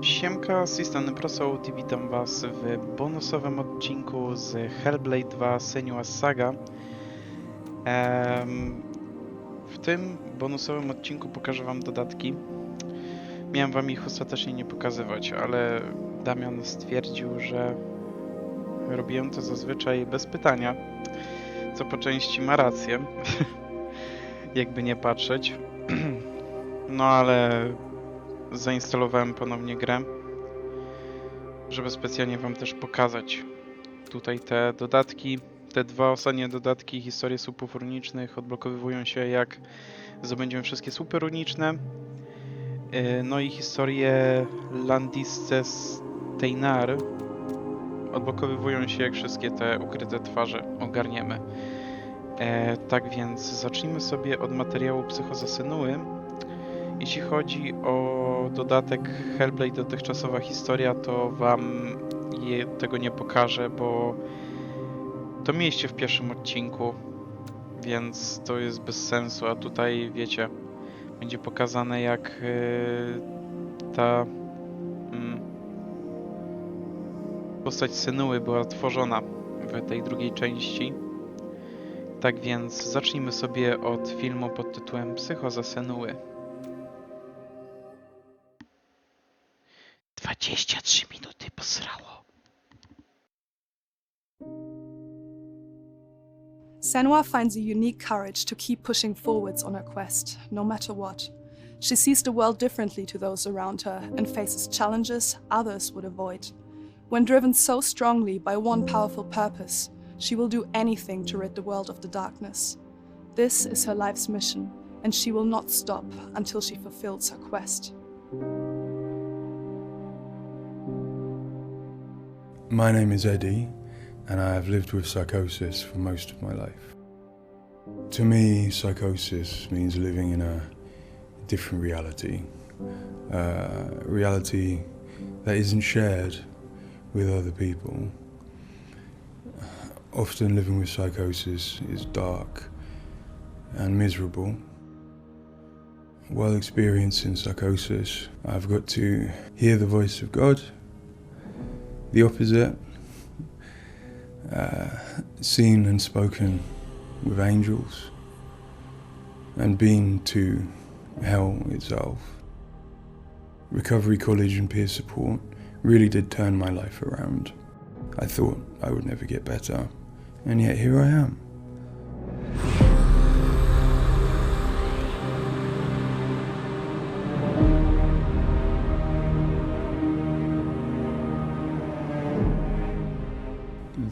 Siemka, z tej strony Prosołd i witam was w bonusowym odcinku z Hellblade II Senua Saga. W tym bonusowym odcinku pokażę wam dodatki. Miałem wam ich ostatecznie nie pokazywać, ale Damian stwierdził, że robiłem to zazwyczaj bez pytania, co po części ma rację, jakby nie patrzeć. No ale zainstalowałem ponownie grę, żeby specjalnie wam też pokazać tutaj te dodatki. Te dwa ostatnie dodatki, historie słupów runicznych, odblokowywują się jak zdobędziemy wszystkie słupy runiczne. No i historie Landisce Steinar odblokowywują się jak wszystkie te ukryte twarze ogarniemy. Tak więc zacznijmy sobie od materiału Senuy. Jeśli chodzi o dodatek Hellblade dotychczasowa historia, to wam tego nie pokażę, bo to mieliście w pierwszym odcinku, więc to jest bez sensu, a tutaj wiecie, będzie pokazane jak ta postać Senuy była tworzona w tej drugiej części. Tak więc zacznijmy sobie od filmu pod tytułem Psychoza Senuy. 23 minuty posrało. Senua finds a unique courage to keep pushing forwards on her quest, no matter what. She sees the world differently to those around her and faces challenges others would avoid. When driven so strongly by one powerful purpose, she will do anything to rid the world of the darkness. This is her life's mission, and she will not stop until she fulfills her quest. My name is Eddie, and I have lived with psychosis for most of my life. To me, psychosis means living in a different reality, a reality that isn't shared with other people. Often living with psychosis is dark and miserable. While experiencing psychosis, I've got to hear the voice of God, the opposite, seen and spoken with angels, and been to hell itself. Recovery college and peer support really did turn my life around. I thought I would never get better, and yet here I am.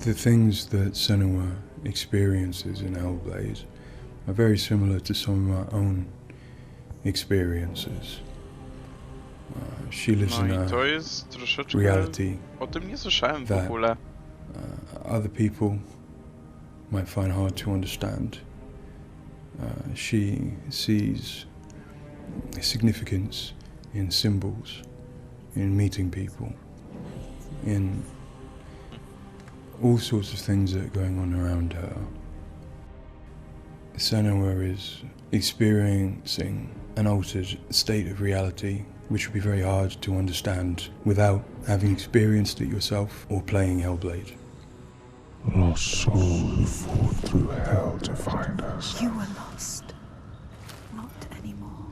The things that Senua experiences in Hellblade are very similar to some of my own experiences. She lives in a To jest troszeczkę reality o tym nie słyszałem w that ogóle. Other people might find hard to understand. She sees significance in symbols, in meeting people, in all sorts of things that are going on around her. Senua is experiencing an altered state of reality which would be very hard to understand without having experienced it yourself or playing Hellblade. Lost soul who fought through hell to find us. You were lost. Not anymore.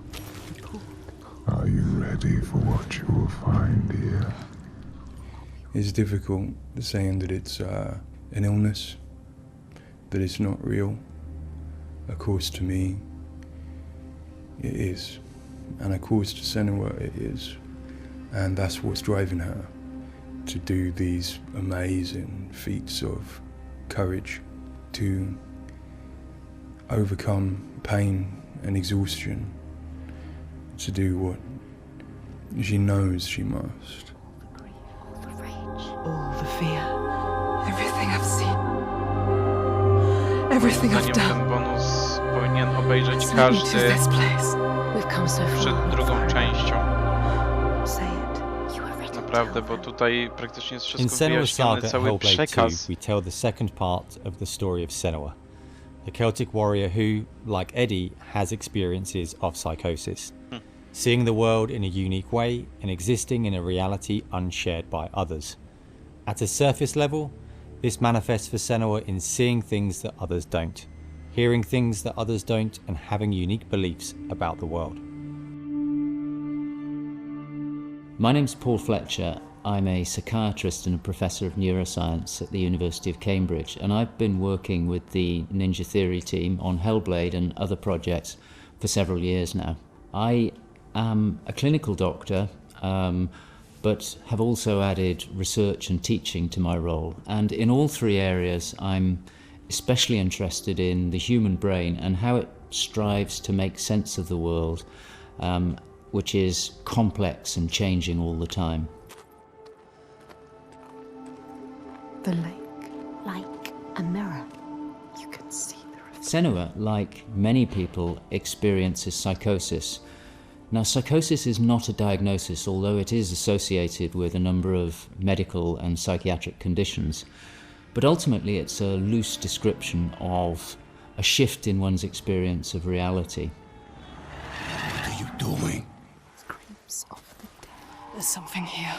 Are you ready for what you will find here? It's difficult saying that it's an illness, that it's not real. Of course to me, it is. And of course to Senua it is. And that's what's driving her to do these amazing feats of courage, to overcome pain and exhaustion, to do what she knows she must. All the fear. Everything I've seen. Everything I've Zdaniem ten done. bonus powinien obejrzeć To każdy this place. We've come so przed far. drugą częścią. Say it. You are ready. Naprawdę, bo tutaj praktycznie jest In wszystko Senua's wyjaśnione, Saga cały Hellblade II, przekaz. we tell the second part of the story of Senua, a Celtic warrior who, like Eddie, has experiences of psychosis. seeing the world in a unique way and existing in a reality unshared by others. At a surface level, this manifests for Senua in seeing things that others don't, hearing things that others don't, and having unique beliefs about the world. My name's Paul Fletcher. I'm a psychiatrist and a professor of neuroscience at the University of Cambridge, and I've been working with the Ninja Theory team on Hellblade and other projects for several years now. I am a clinical doctor, but have also added research and teaching to my role. And in all three areas, I'm especially interested in the human brain and how it strives to make sense of the world, which is complex and changing all the time. The lake, like a mirror. You can see the reflection. Senua, like many people, experiences psychosis. Now, psychosis is not a diagnosis, although it is associated with a number of medical and psychiatric conditions. But ultimately, it's a loose description of a shift in one's experience of reality. What are you doing? Screams of the dead. There's something here.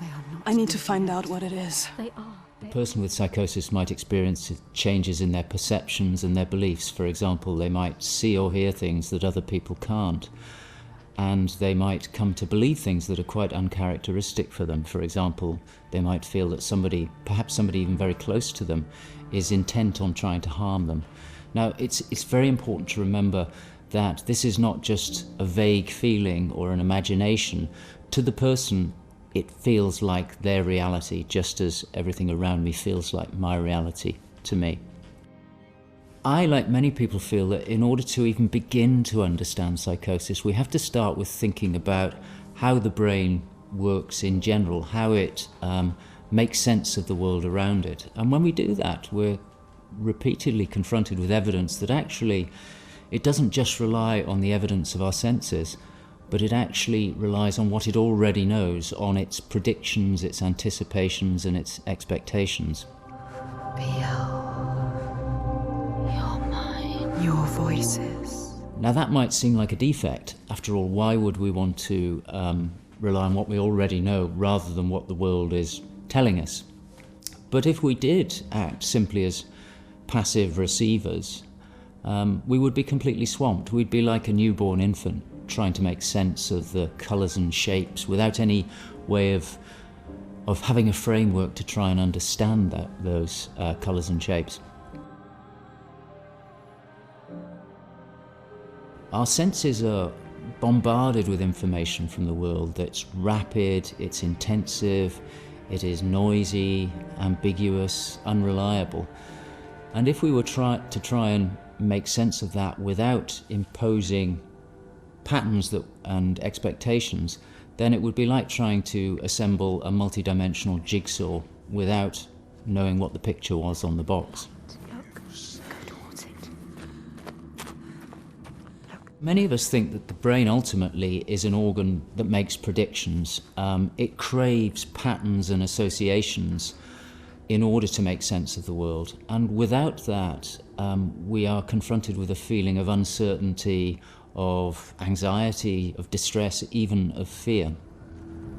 They are not. I need to find out what it is. They are. A person with psychosis might experience changes in their perceptions and their beliefs. For example, they might see or hear things that other people can't. And they might come to believe things that are quite uncharacteristic for them. For example, they might feel that somebody, perhaps somebody even very close to them, is intent on trying to harm them. Now, it's very important to remember that this is not just a vague feeling or an imagination. To the person, it feels like their reality, just as everything around me feels like my reality to me. I, like many people, feel that in order to even begin to understand psychosis, we have to start with thinking about how the brain works in general, how it makes sense of the world around it. And when we do that, we're repeatedly confronted with evidence that actually it doesn't just rely on the evidence of our senses, but it actually relies on what it already knows, on its predictions, its anticipations, and its expectations. Your voices. Now, that might seem like a defect. After all, why would we want to rely on what we already know rather than what the world is telling us? But if we did act simply as passive receivers, we would be completely swamped. We'd be like a newborn infant trying to make sense of the colours and shapes without any way of having a framework to try and understand those colours and shapes. Our senses are bombarded with information from the world that's rapid, it's intensive, it is noisy, ambiguous, unreliable. And if we were to try and make sense of that without imposing patterns and expectations, then it would be like trying to assemble a multi-dimensional jigsaw without knowing what the picture was on the box. Many of us think that the brain ultimately is an organ that makes predictions. It craves patterns and associations in order to make sense of the world. And without that, we are confronted with a feeling of uncertainty, of anxiety, of distress, even of fear.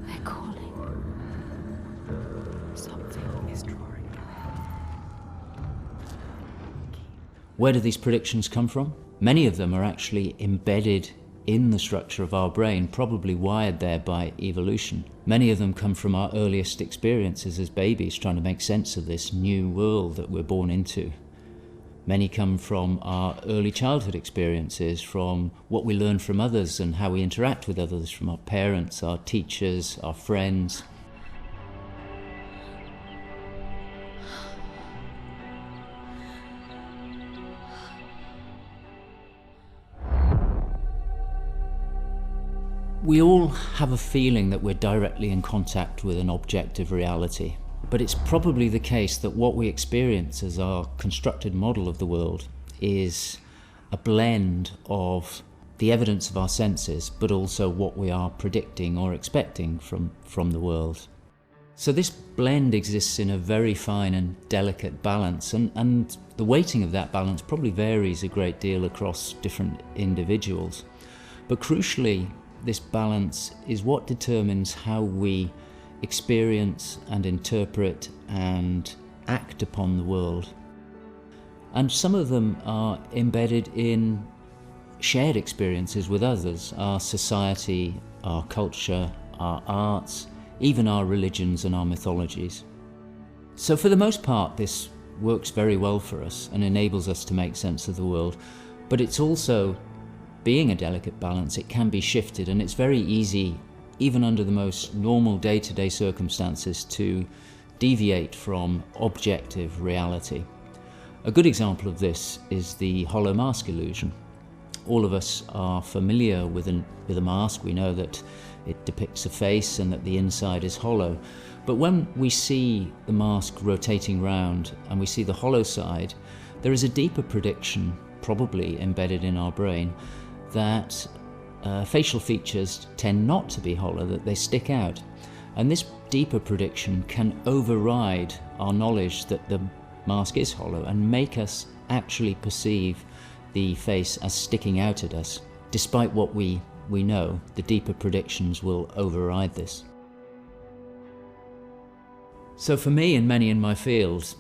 They're calling. Something is drawing near. Where do these predictions come from? Many of them are actually embedded in the structure of our brain, probably wired there by evolution. Many of them come from our earliest experiences as babies, trying to make sense of this new world that we're born into. Many come from our early childhood experiences, from what we learn from others and how we interact with others, from our parents, our teachers, our friends. We all have a feeling that we're directly in contact with an objective reality, but it's probably the case that what we experience as our constructed model of the world is a blend of the evidence of our senses, but also what we are predicting or expecting from the world. So this blend exists in a very fine and delicate balance, and the weighting of that balance probably varies a great deal across different individuals. But crucially, this balance is what determines how we experience and interpret and act upon the world. And some of them are embedded in shared experiences with others, our society, our culture, our arts, even our religions and our mythologies. So for the most part, this works very well for us and enables us to make sense of the world, but it's also, being a delicate balance, it can be shifted, and it's very easy, even under the most normal day-to-day circumstances, to deviate from objective reality. A good example of this is the hollow mask illusion. All of us are familiar with a mask. We know that it depicts a face and that the inside is hollow. But when we see the mask rotating round and we see the hollow side, there is a deeper prediction, probably embedded in our brain, that facial features tend not to be hollow, that they stick out. And this deeper prediction can override our knowledge that the mask is hollow and make us actually perceive the face as sticking out at us. Despite what we know, the deeper predictions will override this. So for me and many in my field,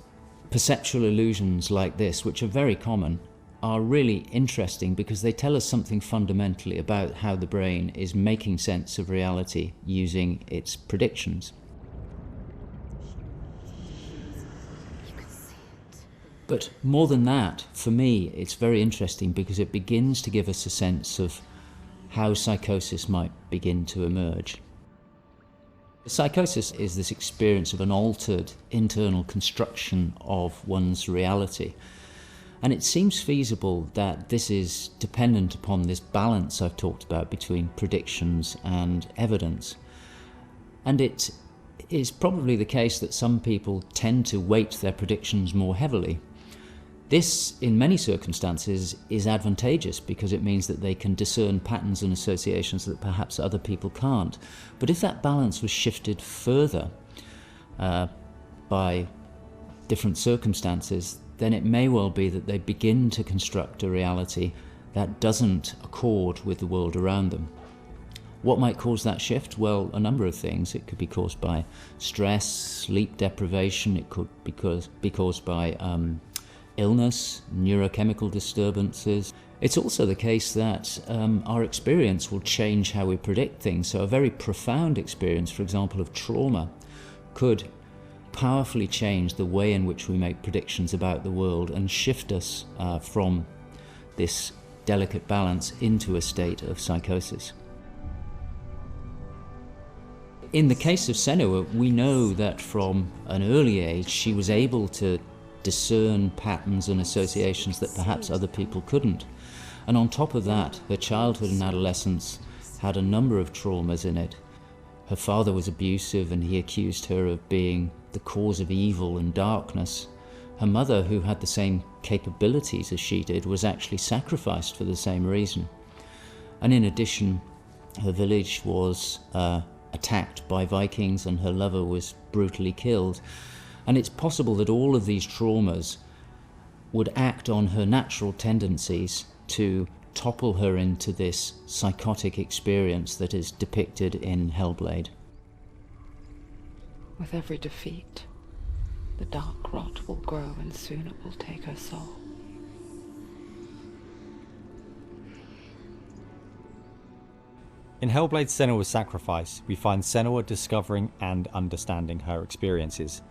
perceptual illusions like this, which are very common, are really interesting because they tell us something fundamentally about how the brain is making sense of reality using its predictions. But more than that, for me, it's very interesting because it begins to give us a sense of how psychosis might begin to emerge. Psychosis is this experience of an altered internal construction of one's reality. And it seems feasible that this is dependent upon this balance I've talked about between predictions and evidence. And it is probably the case that some people tend to weight their predictions more heavily. This, in many circumstances, is advantageous because it means that they can discern patterns and associations that perhaps other people can't. But if that balance was shifted further by different circumstances, then it may well be that they begin to construct a reality that doesn't accord with the world around them. What might cause that shift? Well, a number of things. It could be caused by stress, sleep deprivation. It could be caused by illness, neurochemical disturbances. It's also the case that our experience will change how we predict things. So a very profound experience, for example, of trauma, could powerfully change the way in which we make predictions about the world and shift us from this delicate balance into a state of psychosis. In the case of Senua, we know that from an early age she was able to discern patterns and associations that perhaps other people couldn't. And on top of that, her childhood and adolescence had a number of traumas in it. Her father was abusive and he accused her of being the cause of evil and darkness. Her mother, who had the same capabilities as she did, was actually sacrificed for the same reason. And in addition, her village was attacked by Vikings and her lover was brutally killed. And it's possible that all of these traumas would act on her natural tendencies to topple her into this psychotic experience that is depicted in Hellblade. With every defeat, the dark rot will grow and soon it will take her soul. In Hellblade's Senua's Sacrifice, we find Senua discovering and understanding her experiences.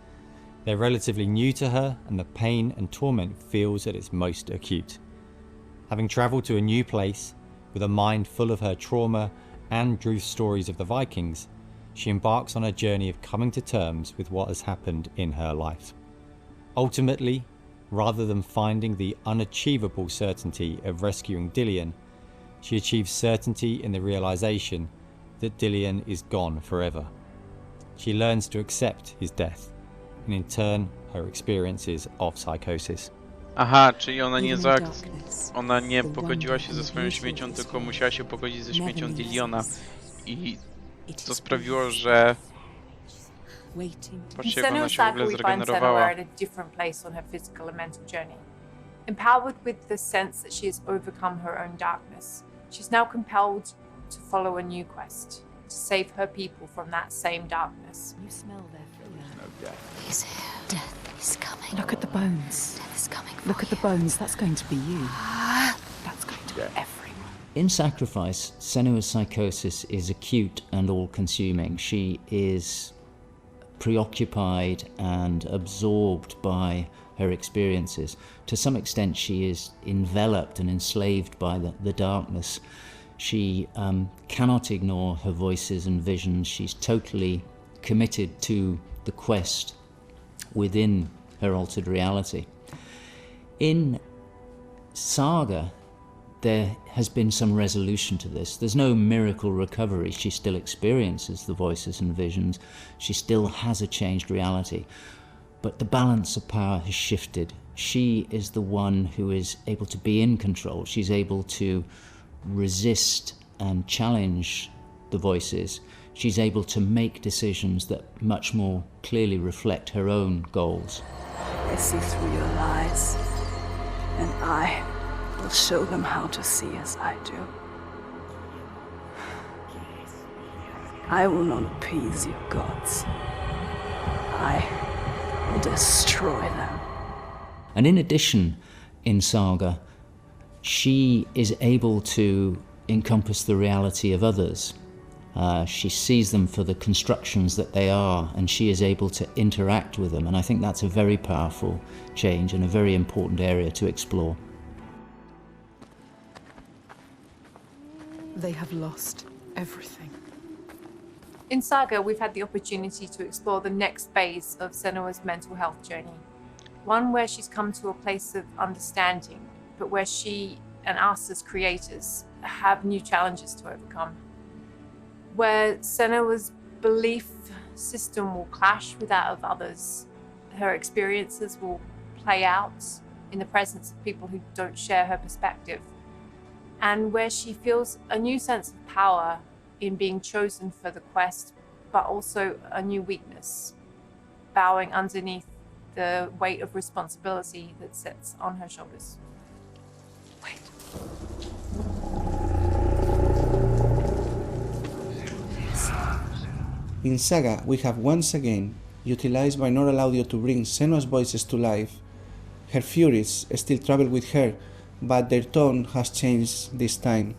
They're relatively new to her, and the pain and torment feels at its most acute. Having travelled to a new place, with a mind full of her trauma and truth stories of the Vikings, she embarks on a journey of coming to terms with what has happened in her life. Ultimately, rather than finding the unachievable certainty of rescuing Dillion, she achieves certainty in the realisation that Dillion is gone forever. She learns to accept his death, and in turn her experiences of psychosis. Aha, czyli ona nie pogodziła się ze swoją śmiercią, tylko musiała się pogodzić ze śmiercią Dilliona. I to sprawiło, że... Patrzcie, jak ona się w ogóle zregenerowała. At a different place on her physical and mental journey. Empowered with the sense that she has overcome her own darkness, she's now compelled to follow a new quest, to save her people from that same darkness. You smell their fear. He's here. Death is coming. Look at the bones. Death is coming for Look at the bones. That's going to be you. That's going to be everyone. In Sacrifice, Senua's psychosis is acute and all-consuming. She is preoccupied and absorbed by her experiences. To some extent, she is enveloped and enslaved by the darkness. She cannot ignore her voices and visions. She's totally committed to the quest within her altered reality. In Saga, there has been some resolution to this. There's no miracle recovery. She still experiences the voices and visions. She still has a changed reality. But the balance of power has shifted. She is the one who is able to be in control. She's able to resist and challenge the voices. She's able to make decisions that much more clearly reflect her own goals. I see through your lies, and I will show them how to see as I do. I will not appease your gods. I will destroy them. And in addition, in Saga, she is able to encompass the reality of others. She sees them for the constructions that they are, and she is able to interact with them. And I think that's a very powerful change and a very important area to explore. They have lost everything. In Saga, we've had the opportunity to explore the next phase of Senua's mental health journey. One where she's come to a place of understanding, but where she and us as creators have new challenges to overcome. Where Senua's belief system will clash with that of others. Her experiences will play out in the presence of people who don't share her perspective. And where she feels a new sense of power in being chosen for the quest, but also a new weakness, bowing underneath the weight of responsibility that sits on her shoulders. Wait. In Saga, we have once again utilized binaural audio to bring Senua's voices to life. Her furies still travel with her, but their tone has changed this time.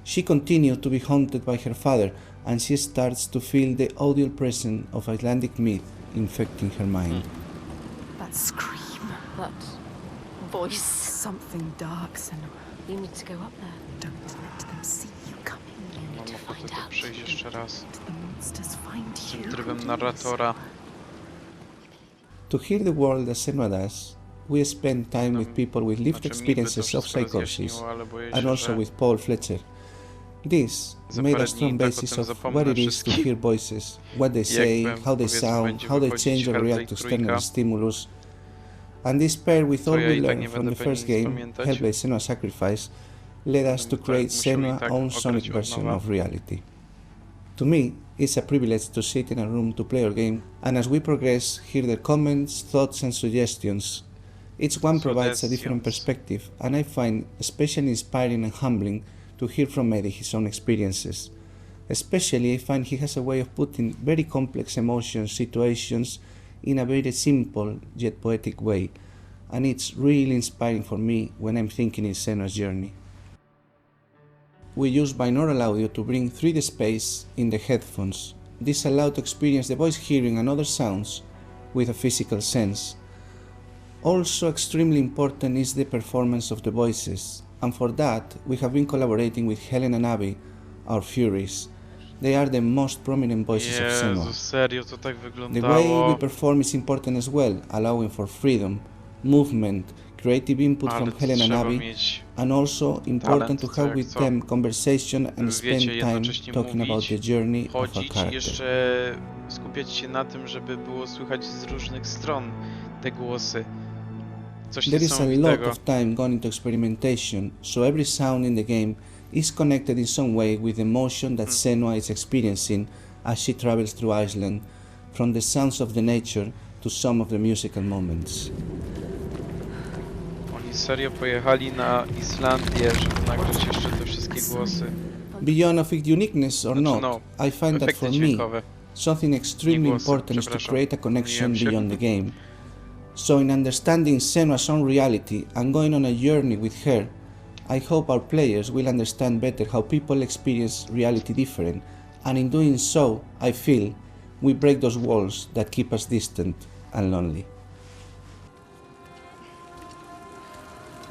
She continues to be haunted by her father, and she starts to feel the audial presence of Icelandic myth infecting her mind. That scream. That voice. Something dark, Senua. You need to go up there. Don't let them see you coming. You need to Mam find ochotę to out. przejść jeszcze raz. The monsters find Z tym you. trybem narratora. To hear the world as Senua does, we spend time with people with lived Znaczy, mi by to experiences of wszystko psychosis, rozjaśniło, ale boję and się, also że with Paul Fletcher. This za made parę a strong dni tak o basis tym of zapomnę what it is to wszystkim. hear voices, what they say, Jakbym, how they powiedzmy, sound, będzie how they wychodzić change or react to Hellblade external II. stimulus. And this paired with To all ja we i tak learned nie from będę the first pewnie nic game, pamiętać. Hellblade Senua Sacrifice, led us to Będę create musiał i Senua's tak own ograć sonic od version nowa. of reality. To me, it's a privilege to sit in a room to play our game, and as we progress, hear their comments, thoughts and suggestions. Each one provides a different perspective, and I find especially inspiring and humbling to hear from Eddie his own experiences. Especially, I find he has a way of putting very complex emotions, situations, in a very simple yet poetic way, and it's really inspiring for me when I'm thinking in Senua's journey. We use binaural audio to bring 3D space in the headphones. This allows to experience the voice hearing and other sounds with a physical sense. Also extremely important is the performance of the voices, and for that we have been collaborating with Helen and Abby, our Furies. They are the most prominent voices of Senua. Jezu, serio, to tak The wyglądało. way we perform is important as well, allowing for freedom, movement, creative input Ale from to Helen and trzeba Abby, mieć and also important to talent, have jak with co. them conversation and Wiecie, spend time jednocześnie talking about mówić, the journey of our chodzić i character. jeszcze skupiać się na tym, żeby było słychać z różnych stron te głosy. Coś There is a lot niesamowitego. of time gone into experimentation, so every sound in the game is connected in some way with the emotion that Senua is experiencing as she travels through Iceland, from the sounds of the nature to some of the musical moments. Oni serio pojechali na Islandię, żeby nagrać jeszcze te wszystkie głosy. Beyond of its uniqueness or Znaczy, not, I find that efekty for me, dźwiękowe. something extremely głosy, important is to przepraszam. create a connection Pomyliłem się. beyond the game. So in understanding Senua's own reality and going on a journey with her, I hope our players will understand better how people experience reality different, and in doing so, I feel we break those walls that keep us distant and lonely.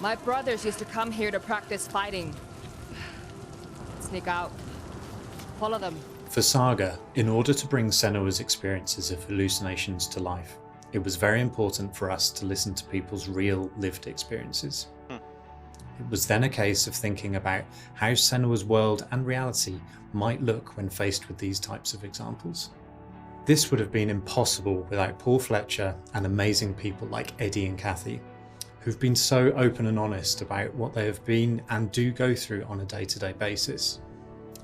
My brothers used to come here to practice fighting. Sneak out. Follow them. For Saga, in order to bring Senua's experiences of hallucinations to life, it was very important for us to listen to people's real lived experiences. It was then a case of thinking about how Senua's world and reality might look when faced with these types of examples. This would have been impossible without Paul Fletcher and amazing people like Eddie and Kathy, who've been so open and honest about what they have been and do go through on a day-to-day basis.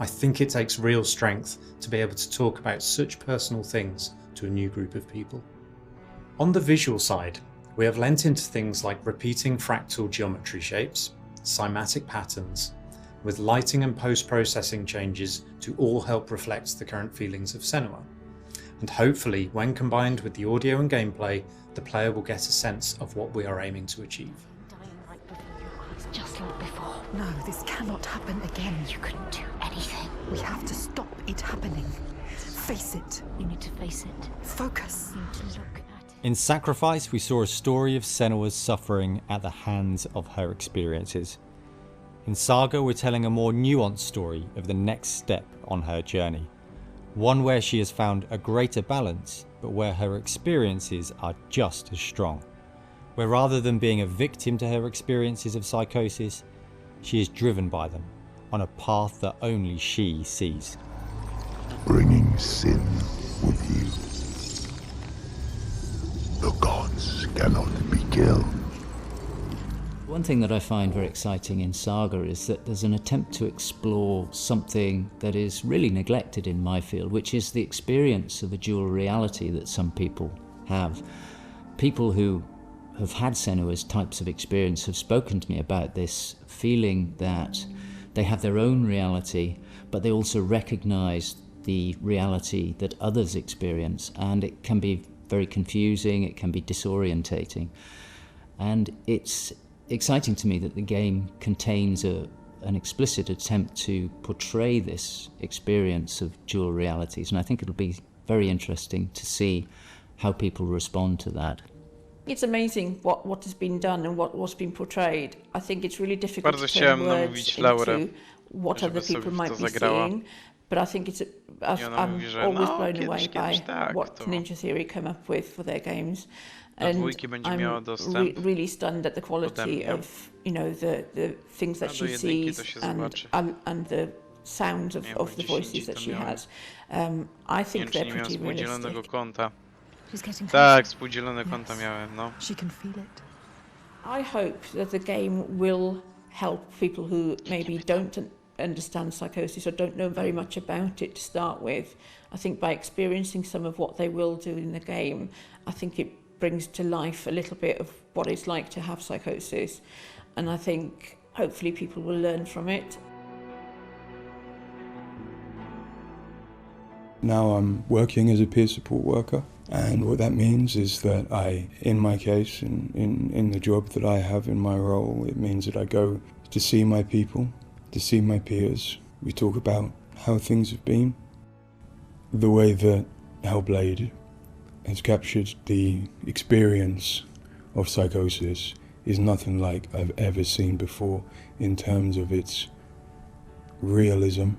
I think it takes real strength to be able to talk about such personal things to a new group of people. On the visual side, we have lent into things like repeating fractal geometry shapes, cymatic patterns, with lighting and post-processing changes to all help reflect the current feelings of Senua. And hopefully, when combined with the audio and gameplay, the player will get a sense of what we are aiming to achieve. Dying right before your eyes, just like before. No, this cannot happen again. You couldn't do anything. We have to stop it happening. Face it. You need to face it. Focus. You need to look at it. In Sacrifice, we saw a story of Senua's suffering at the hands of her experiences. In Saga, we're telling a more nuanced story of the next step on her journey. One where she has found a greater balance, but where her experiences are just as strong. Where rather than being a victim to her experiences of psychosis, she is driven by them on a path that only she sees. Bringing sin with you. The gods cannot be killed. One thing that I find very exciting in Saga is that there's an attempt to explore something that is really neglected in my field, which is the experience of a dual reality that some people have. People who have had Senua's types of experience have spoken to me about this feeling that they have their own reality, but they also recognize the reality that others experience, and it can be very confusing, it can be disorientating. And it's exciting to me that the game contains an explicit attempt to portray this experience of dual realities, and I think it'll be very interesting to see how people respond to that. It's amazing what has been done and what's been portrayed. I think it's really difficult Bardzo to turn chciałem words namówić Laurę, into what żeby other people sobie w might to be zagrała. seeing, but I think it's I ona I'm mówi, że always no, blown away by tak, what to Ninja Theory come up with for their games. do And dwójki będzie miała dostęp. really stunned at the quality mnie. of the things that A do she jedynki to sees się and zobaczy. and the sounds Nie, of bo the voices 10 that to she miałem. has. I Nie think wiem, czy they're nie miałem pretty współdzielonego realistic. konta. She's getting Tak, closer. współdzielone konta miałem, no. She can feel it. I hope that the game will help people who maybe don't understand psychosis or don't know very much about it to start with. I think by experiencing some of what they will do in the game, I think it brings to life a little bit of what it's like to have psychosis. And I think hopefully people will learn from it. Now I'm working as a peer support worker, and what that means is that in my case, in the job that I have in my role, it means that I go to see my people, to see my peers. We talk about how things have been. The way that Hellblade has captured the experience of psychosis is nothing like I've ever seen before in terms of its realism,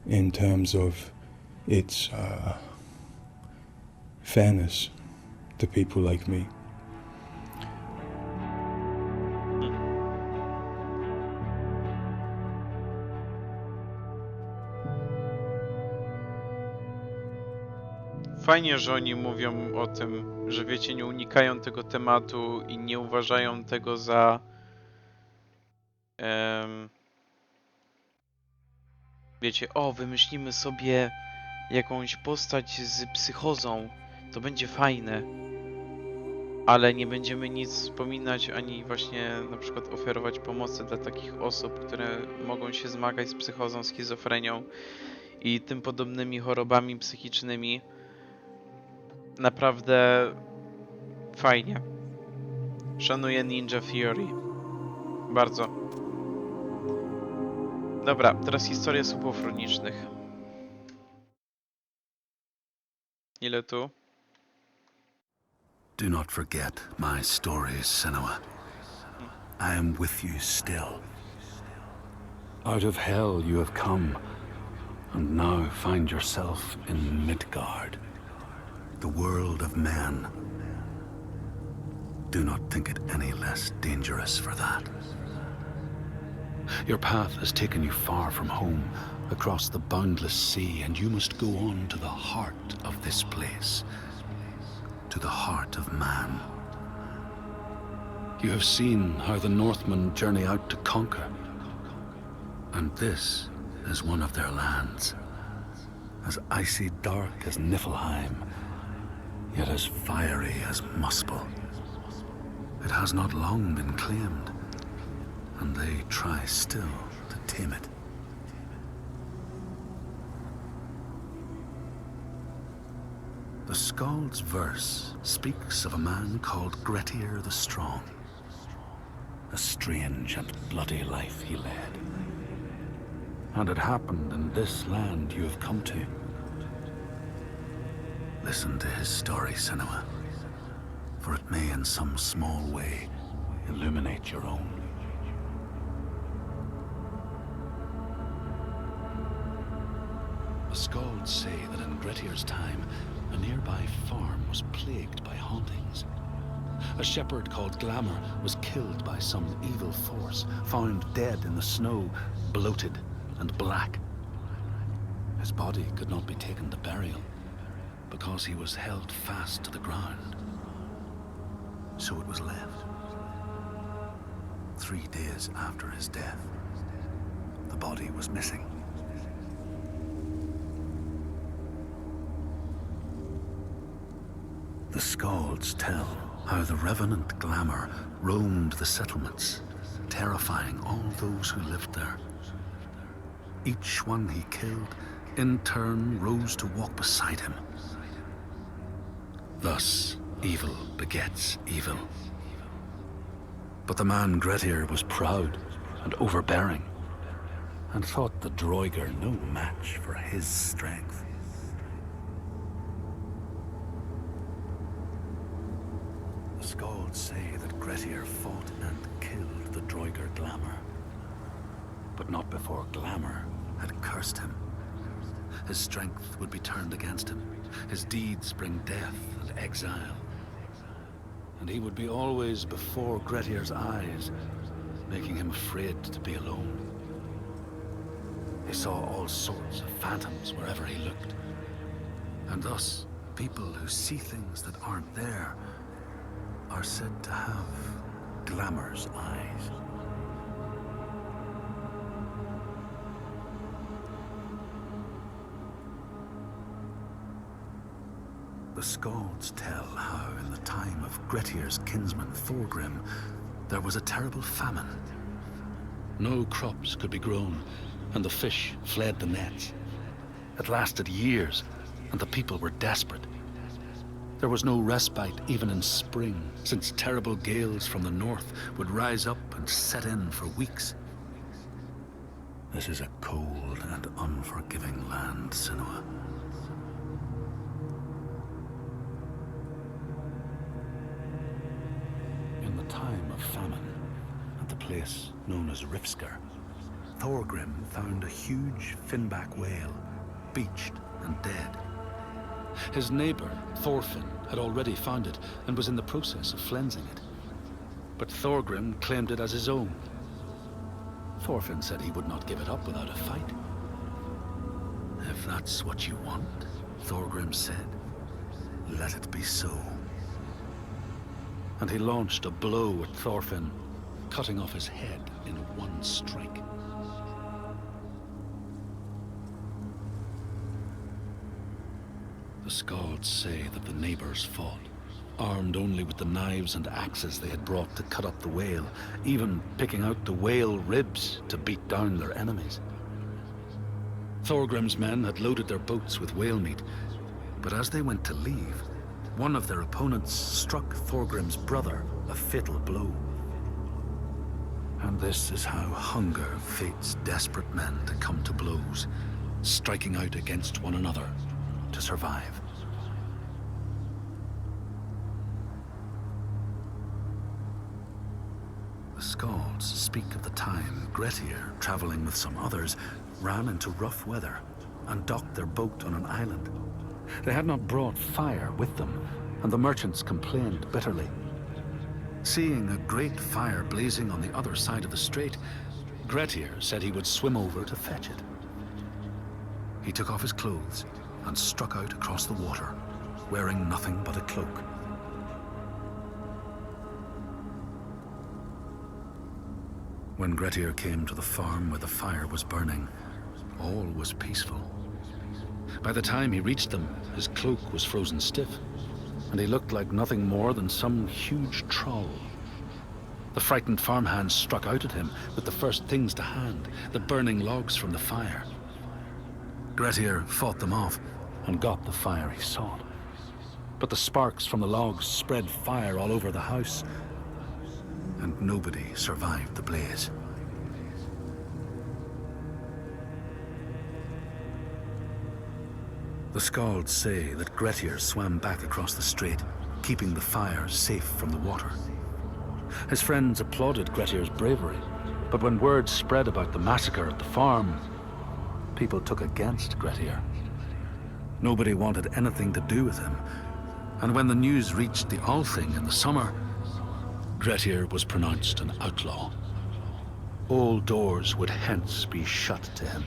in terms of its fairness to people like me. Fajnie, że oni mówią o tym, że wiecie, nie unikają tego tematu i nie uważają tego za wiecie, o, wymyślimy sobie jakąś postać z psychozą, to będzie fajne. ale nie będziemy nic wspominać, ani właśnie na przykład oferować pomocy dla takich osób, które mogą się zmagać z psychozą, schizofrenią i tym podobnymi chorobami psychicznymi. Naprawdę fajnie. Szanuję Ninja Theory. Bardzo. Dobra, teraz historia słupów runicznych. Ile tu? Do not forget my stories, Senua. I am with you still. Out of hell you have come, and now find yourself in Midgard, the world of men. Do not think it any less dangerous for that. Your path has taken you far from home, across the boundless sea, and you must go on to the heart of this place, to the heart of man. You have seen how the Northmen journey out to conquer, and this is one of their lands, as icy dark as Niflheim, yet as fiery as Muspel. It has not long been claimed, and they try still to tame it. The Skald's verse speaks of a man called Grettir the Strong. A strange and bloody life he led. And it happened in this land you have come to. Listen to his story, Senua, for it may in some small way illuminate your own. The Skalds say that in Grettir's time, a nearby farm was plagued by hauntings. A shepherd called Glamour was killed by some evil force, found dead in the snow, bloated and black. His body could not be taken to burial, because he was held fast to the ground. So it was left. 3 days after his death, the body was missing. The Skalds tell how the revenant Glamour roamed the settlements, terrifying all those who lived there. Each one he killed, in turn, rose to walk beside him. Thus, evil begets evil. But the man Grettir was proud and overbearing, and thought the Droiger no match for his strength. The Skalds say that Grettir fought and killed the Droiger Glamour, but not before Glamour had cursed him. His strength would be turned against him, his deeds bring death and exile, and he would be always before Grettir's eyes, making him afraid to be alone. He saw all sorts of phantoms wherever he looked, and thus people who see things that aren't there are said to have Glamour's eyes. The Skalds tell how in the time of Grettir's kinsman Thorgrim, there was a terrible famine. No crops could be grown, and the fish fled the nets. It lasted years, and the people were desperate. There was no respite even in spring, since terrible gales from the north would rise up and set in for weeks. This is a cold and unforgiving land, Senua. In the time of famine, at the place known as Rifskar, Thorgrim found a huge finback whale, beached and dead. His neighbour, Thorfinn, had already found it and was in the process of flensing it. But Thorgrim claimed it as his own. Thorfinn said he would not give it up without a fight. If that's what you want, Thorgrim said, let it be so. And he launched a blow at Thorfinn, cutting off his head in one strike. The Skalds say that the neighbours fought, armed only with the knives and axes they had brought to cut up the whale, even picking out the whale ribs to beat down their enemies. Thorgrim's men had loaded their boats with whale meat, but as they went to leave, one of their opponents struck Thorgrim's brother a fatal blow. And this is how hunger fates desperate men to come to blows, striking out against one another to survive. The Skalds speak of the time Grettir, traveling with some others, ran into rough weather and docked their boat on an island. They had not brought fire with them, and the merchants complained bitterly. Seeing a great fire blazing on the other side of the strait, Grettir said he would swim over to fetch it. He took off his clothes and struck out across the water, wearing nothing but a cloak. When Grettir came to the farm where the fire was burning, all was peaceful. By the time he reached them, his cloak was frozen stiff, and he looked like nothing more than some huge troll. The frightened farmhands struck out at him with the first things to hand, the burning logs from the fire. Grettir fought them off and got the fire he sought. But the sparks from the logs spread fire all over the house, and nobody survived the blaze. The Skalds say that Grettir swam back across the strait, keeping the fire safe from the water. His friends applauded Grettir's bravery, but when word spread about the massacre at the farm, people took against Grettir. Nobody wanted anything to do with him, and when the news reached the Althing in the summer, Grettir was pronounced an outlaw. All doors would hence be shut to him.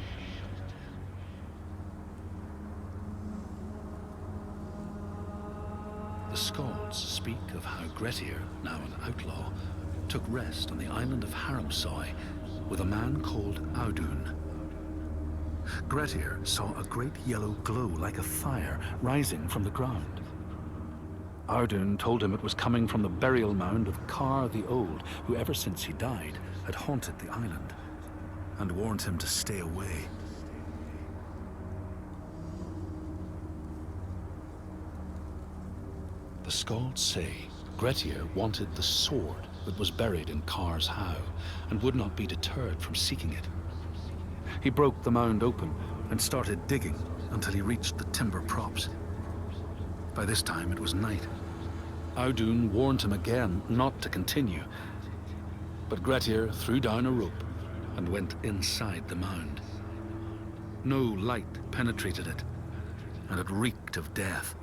The Skalds speak of how Grettir, now an outlaw, took rest on the island of Haramsoi with a man called Audun. Grettir saw a great yellow glow like a fire rising from the ground. Audun told him it was coming from the burial mound of Kar the Old, who ever since he died had haunted the island, and warned him to stay away. The Skalds say Grettir wanted the sword that was buried in Kar's How, and would not be deterred from seeking it. He broke the mound open and started digging until he reached the timber props. By this time it was night. Audun warned him again not to continue, but Grettir threw down a rope and went inside the mound. No light penetrated it, and it reeked of death.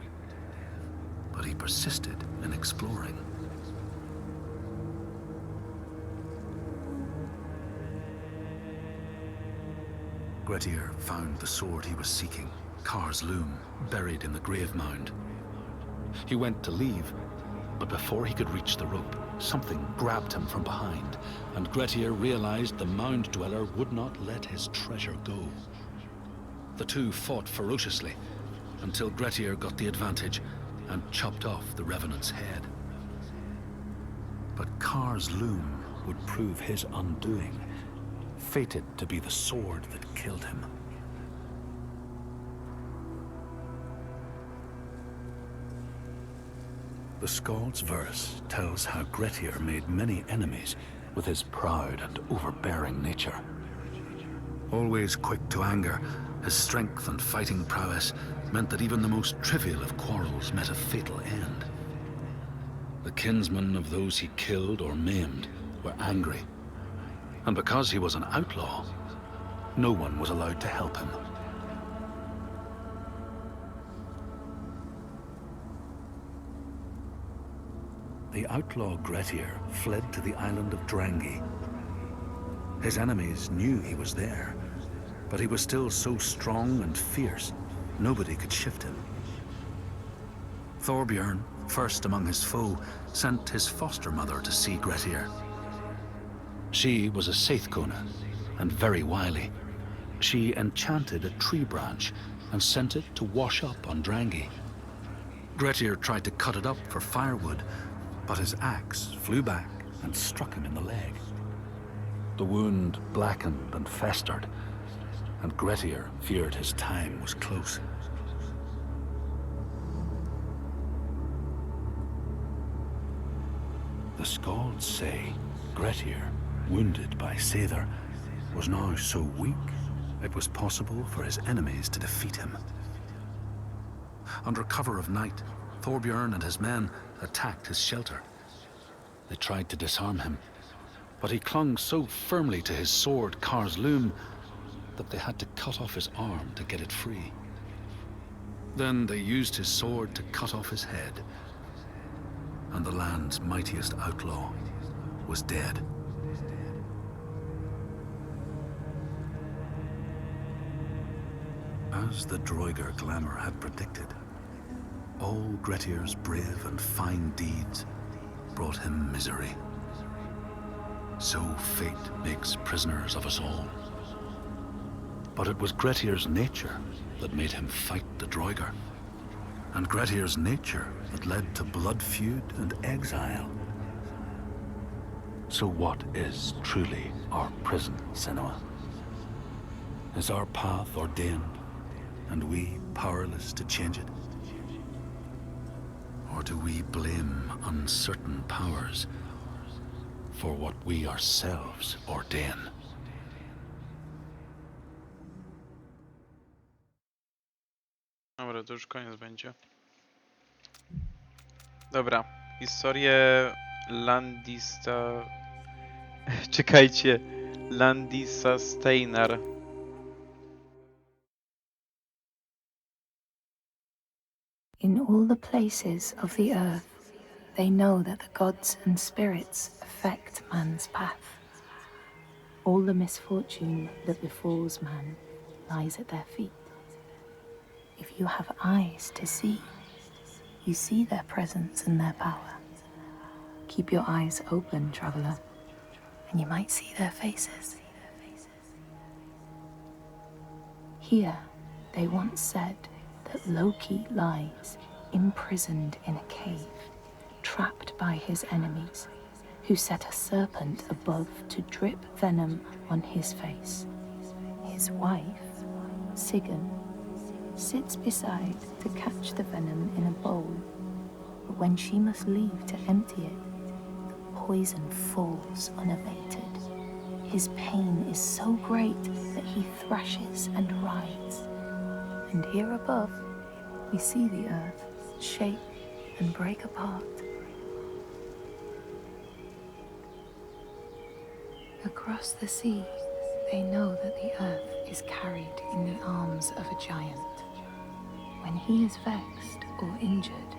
But he persisted in exploring. Grettir found the sword he was seeking, Kar's loom, buried in the grave mound. He went to leave, but before he could reach the rope, something grabbed him from behind, and Grettir realized the mound dweller would not let his treasure go. The two fought ferociously until Grettir got the advantage and chopped off the revenant's head. But Kar's loom would prove his undoing, fated to be the sword that killed him. The Skald's verse tells how Grettir made many enemies with his proud and overbearing nature. Always quick to anger, his strength and fighting prowess meant that even the most trivial of quarrels met a fatal end. The kinsmen of those he killed or maimed were angry, and because he was an outlaw, no one was allowed to help him. The outlaw Grettir fled to the island of Drangi. His enemies knew he was there, but he was still so strong and fierce, nobody could shift him. Thorbjorn, first among his foe, sent his foster mother to see Grettir. She was a Seithkona, and very wily. She enchanted a tree branch and sent it to wash up on Drangi. Grettir tried to cut it up for firewood, but his axe flew back and struck him in the leg. The wound blackened and festered, and Grettir feared his time was close. The Skalds say Grettir, wounded by Sæther, was now so weak it was possible for his enemies to defeat him. Under cover of night, Thorbjorn and his men attacked his shelter. They tried to disarm him, but he clung so firmly to his sword, Kar's Loom, that they had to cut off his arm to get it free. Then they used his sword to cut off his head, and the land's mightiest outlaw was dead. As the Droiger glamour had predicted, all Grettir's brave and fine deeds brought him misery. So fate makes prisoners of us all. But it was Grettir's nature that made him fight the Droiger, and Grettir's nature that led to blood feud and exile. So what is truly our prison, Senua? Is our path ordained, and we powerless to change it? Or do we blame uncertain powers for what we ourselves ordain? Dobra, to już koniec będzie. Dobra, historię Landista... Czekajcie, Landisa Steinar. In all the places of the earth, they know that the gods and spirits affect man's path. All the misfortune that befalls man lies at their feet. If you have eyes to see, you see their presence and their power. Keep your eyes open, traveler, and you might see their faces. Here, they once said that Loki lies imprisoned in a cave, trapped by his enemies, who set a serpent above to drip venom on his face. His wife, Sigyn, sits beside to catch the venom in a bowl, but when she must leave to empty it, the poison falls unabated. His pain is so great that he thrashes and writhes. And here above, we see the earth shake and break apart. Across the sea, they know that the earth is carried in the arms of a giant. When he is vexed or injured,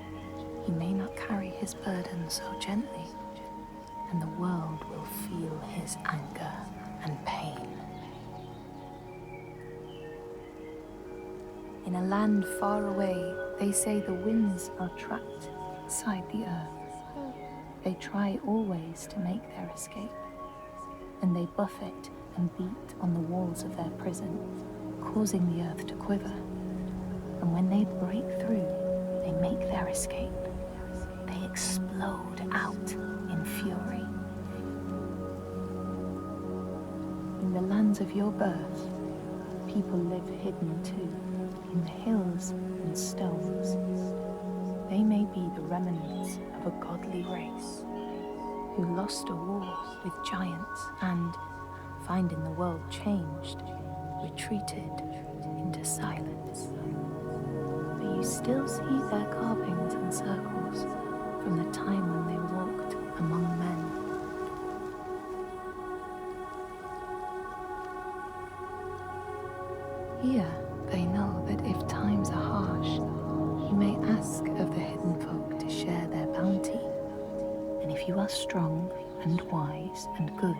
he may not carry his burden so gently, and the world will feel his anger and pain. In a land far away, they say the winds are trapped inside the earth. They try always to make their escape, and they buffet and beat on the walls of their prison, causing the earth to quiver. And when they break through, they make their escape. They explode out in fury. In the lands of your birth, people live hidden too, in the hills and stones. They may be the remnants of a godly race who lost a war with giants and, finding the world changed, retreated into silence. But you still see their carvings and circles from the time when they walked among men. Here, they know that if times are harsh, you may ask of the hidden folk to share their bounty. And if you are strong and wise and good,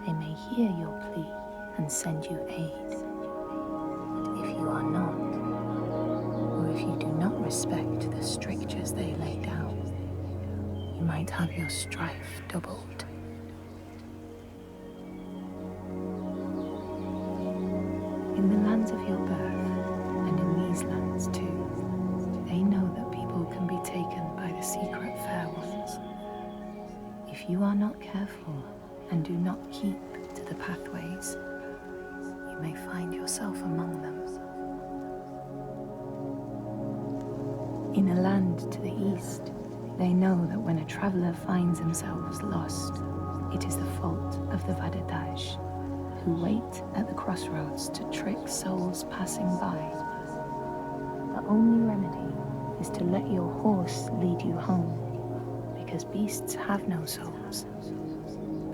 they may hear your plea and send you aid. But if you are not, or if you do not respect the strictures they lay down, you might have your strife doubled. In the lands of your birth, and in these lands too, they know that people not careful and do not keep to the pathways, you may find yourself among them. In a land to the east, they know that when a traveler finds themselves lost, it is the fault of the Vadadaj, who wait at the crossroads to trick souls passing by. The only remedy is to let your horse lead you home, because beasts have no souls.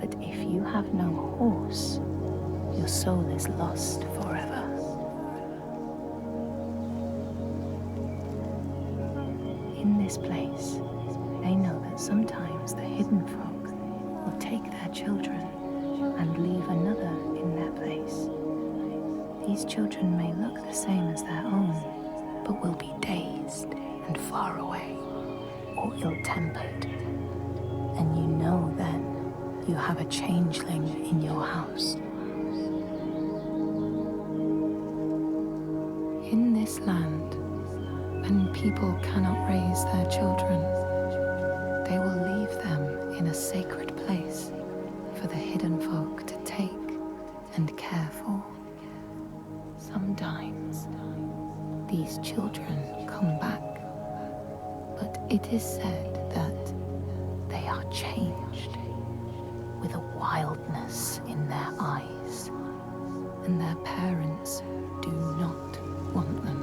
But if you have no horse, your soul is lost forever. In this place, they know that sometimes the hidden folk will take their children and leave another in their place. These children may look the same as their own, but will be dazed and far away, or ill-tempered. And you know then you have a changeling in your house. In this land, when people cannot raise their children, they will leave them in a sacred place for the hidden folk to take and care for. Sometimes these children come back, but it is said that they are changed, with a wildness in their eyes, and their parents do not want them.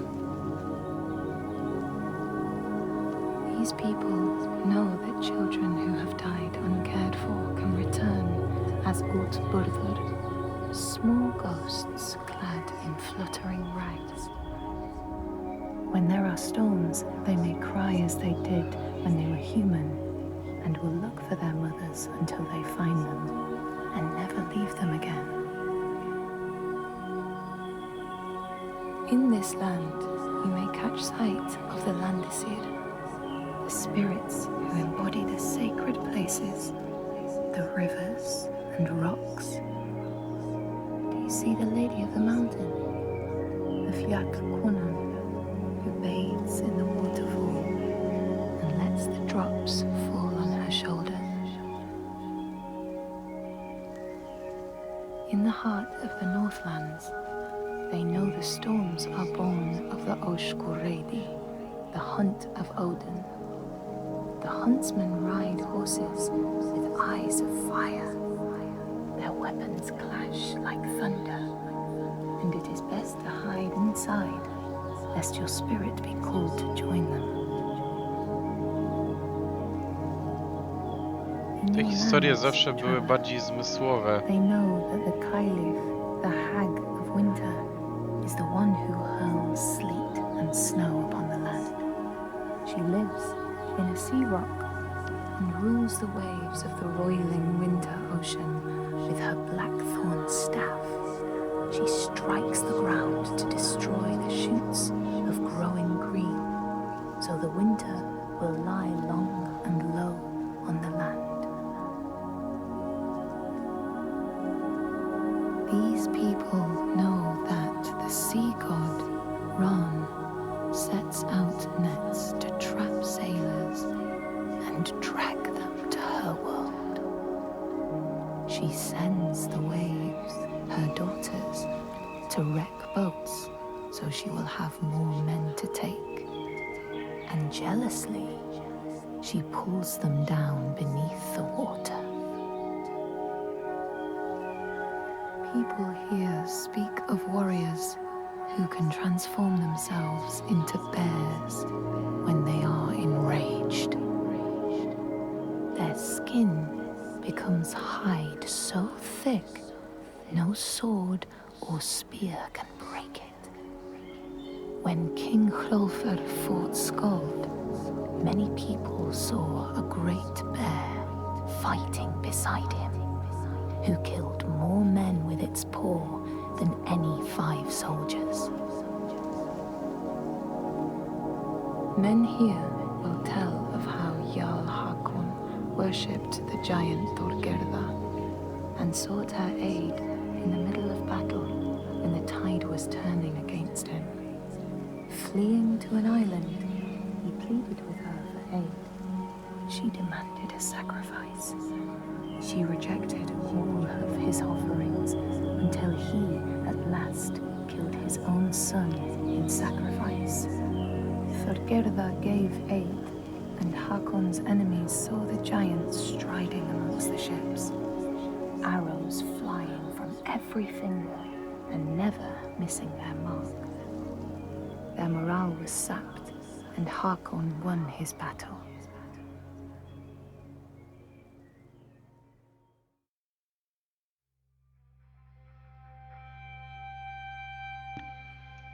These people know that children who have died uncared for can return as Utburður, small ghosts clad in fluttering rags. When there are storms, they may cry as they did when they were human, and will look for their mothers until they find them, and never leave them again. In this land, you may catch sight of the Landisir, the spirits who embody the sacred places, the rivers and rocks. Do you see the Lady of the Mountain, the Fjak Kunan, who bathes in the waterfall and lets the drops fall on her shoulders? In the heart of the Northlands, they know the storms are born of the Oshkuredi, the hunt of Odin. The huntsmen ride horses with eyes of fire. Their weapons clash like thunder, and it is best to hide inside, lest your spirit be called to join them. Te historie zawsze były bardziej zmysłowe. They know that the Kailif, the hag of winter, is the one who hurls sleet and snow upon the land. She lives in a sea rock and rules the waves of the roiling winter ocean with her blackthorn staff. She strikes the ground to destroy the shoots of growing green, so the winter will lie long and low on the land. These people know that the sea god, Ran, sets out nets to trap sailors and drag them to her world. She sends the waves, her daughters, to wreck boats so she will have more men to take. And jealously, she pulls them down beneath the water. People here speak of warriors who can transform themselves into bears when they are enraged. Their skin becomes hide so thick, no sword or spear can break it. When King Hrolfr fought Skald, many people saw a great bear fighting beside him, who killed more men with its paw than any 5 soldiers. Men here will tell of how Jarl Hakon worshipped the giant Thorgerða and sought her aid in the middle of battle when the tide was turning against him. Fleeing to an island, he pleaded with her for aid. she demanded a sacrifice. She rejected all of his offerings until he, at last, killed his own son in sacrifice. Thorgerða gave aid, and Hakon's enemies saw the giants striding amongst the ships, arrows flying from every finger and never missing their mark. Their morale was sapped, and Hakon won his battle.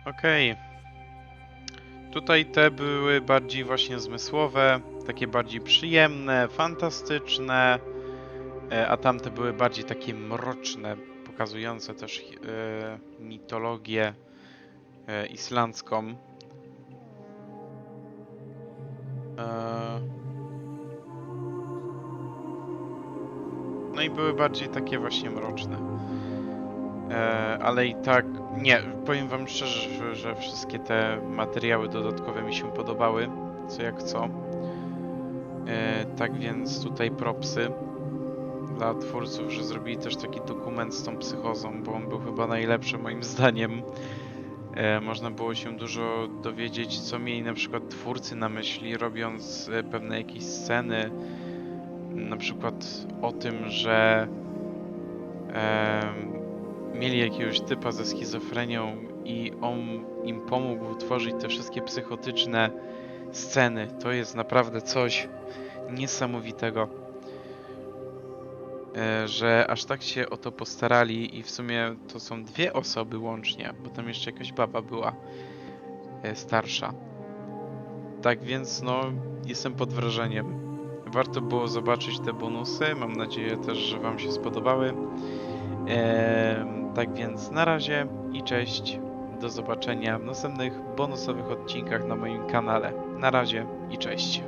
Okej. Tutaj te były bardziej właśnie zmysłowe, takie bardziej przyjemne, fantastyczne, a tamte były bardziej takie mroczne, pokazujące też mitologię islandzką. No i były bardziej takie właśnie mroczne. Ale i tak, nie, powiem wam szczerze, że wszystkie te materiały dodatkowe mi się podobały, co jak co. Tak więc tutaj propsy dla twórców, że zrobili też taki dokument z tą psychozą, bo on był chyba najlepszy moim zdaniem. Można było się dużo dowiedzieć, co mieli na przykład twórcy na myśli, robiąc pewne jakieś sceny, na przykład o tym, że mieli jakiegoś typa ze schizofrenią i on im pomógł tworzyć te wszystkie psychotyczne sceny. To jest naprawdę coś niesamowitego, że aż tak się o to postarali i w sumie to są dwie osoby łącznie, bo tam jeszcze jakaś baba była starsza. Tak więc no, jestem pod wrażeniem. Warto było zobaczyć te bonusy, mam nadzieję też, że wam się spodobały. Tak więc na razie i cześć, do zobaczenia w następnych bonusowych odcinkach na moim kanale. Na razie i cześć.